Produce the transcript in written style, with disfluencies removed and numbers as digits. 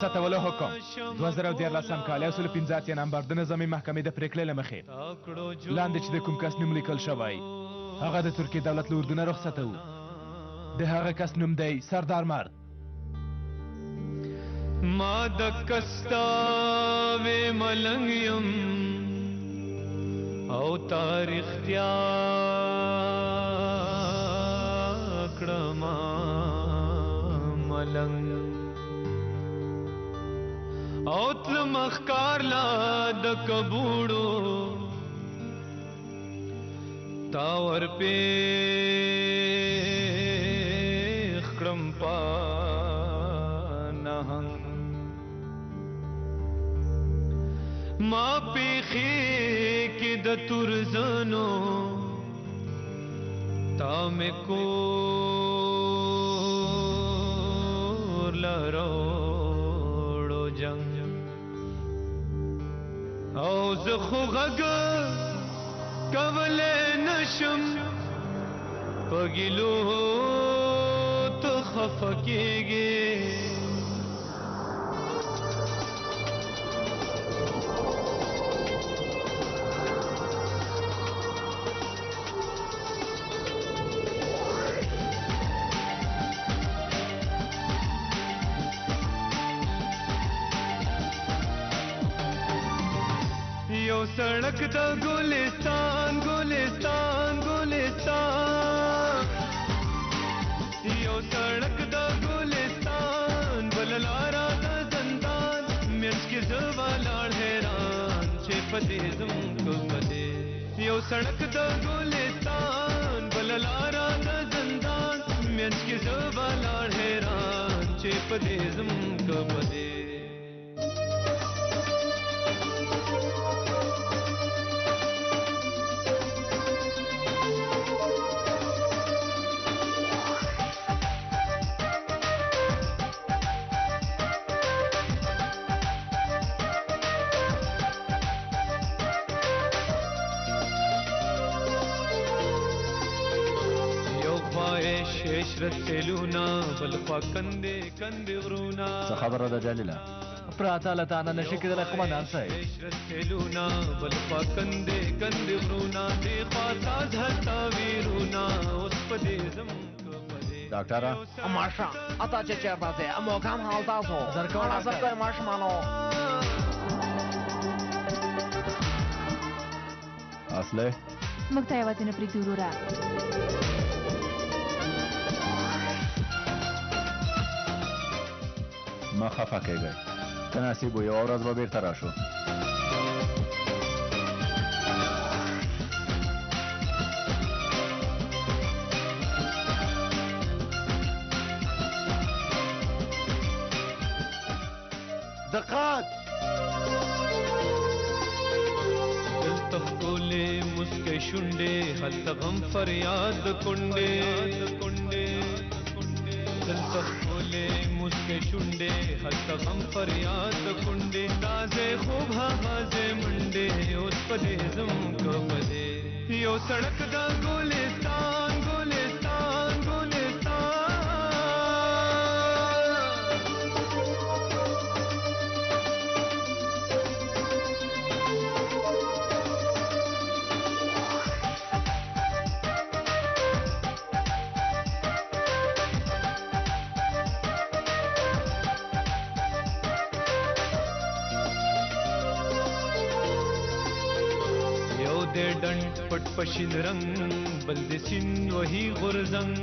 ستولو حکم 2013 کال 15 نمبر د نظامي محکمې د پریکړې له مخې لاندې چې د کوم کس نوم لیکل شوی هغه د ترکیې دولت له اردنه رخصته و د هغه کس نوم دی سردار مرد ما د کستاوې ملنګ یم او تاریخ تیا کړم ملنګ او تل مخکار لا د کبوړو تاور په خرم پا نه ما پیخي کې د تورزنو تا مې کور لروړو جنگ او زه خو غږ کولی نشم په ګیلو ته خفه کېږې یو سړک د ګلستان ګلستان ګلستان یو سړک د ګلستان بل لارا د زندان منځ کې زه ولاړ حیران چې پدې زم کو پدې یو سړک د ګلستان بل لارا د زندان منځ کې زه ولاړ حیران چې پدې زم کو پدې شیشرت سیلونا بلخوا کنده کنده غرونا څه خبره ده جلیله پراته له تانه نشي کېدلی قمندان صاحب شیشرت سیلونا بلخوا کنده کنده غرونا دی خوا ساز هتا ویرونا اوس پدې زم ډاکټره ماشا اتا چې چیرته ځې امو کام حال تاسو زرکوه زرکوه ماشمانو اصله موږ ته یوازې نه پرېږدي وروره ما خفه کېږئ که نصیب و یوه ورځ به بېرته راشو دقت دلته ښکلې مسکۍ شونډې هلته غم فریاد کونډې دلته ښکلې مسکۍ شونډې هلته غم فریاد کونډې تازه خوب هغازې منډې اوس پدې زم که پدې یو سړک د ګلستان ګلستان ګلستان دے ډنډ پټ پشین رنگ بل د سین وਹੀ غرزنګ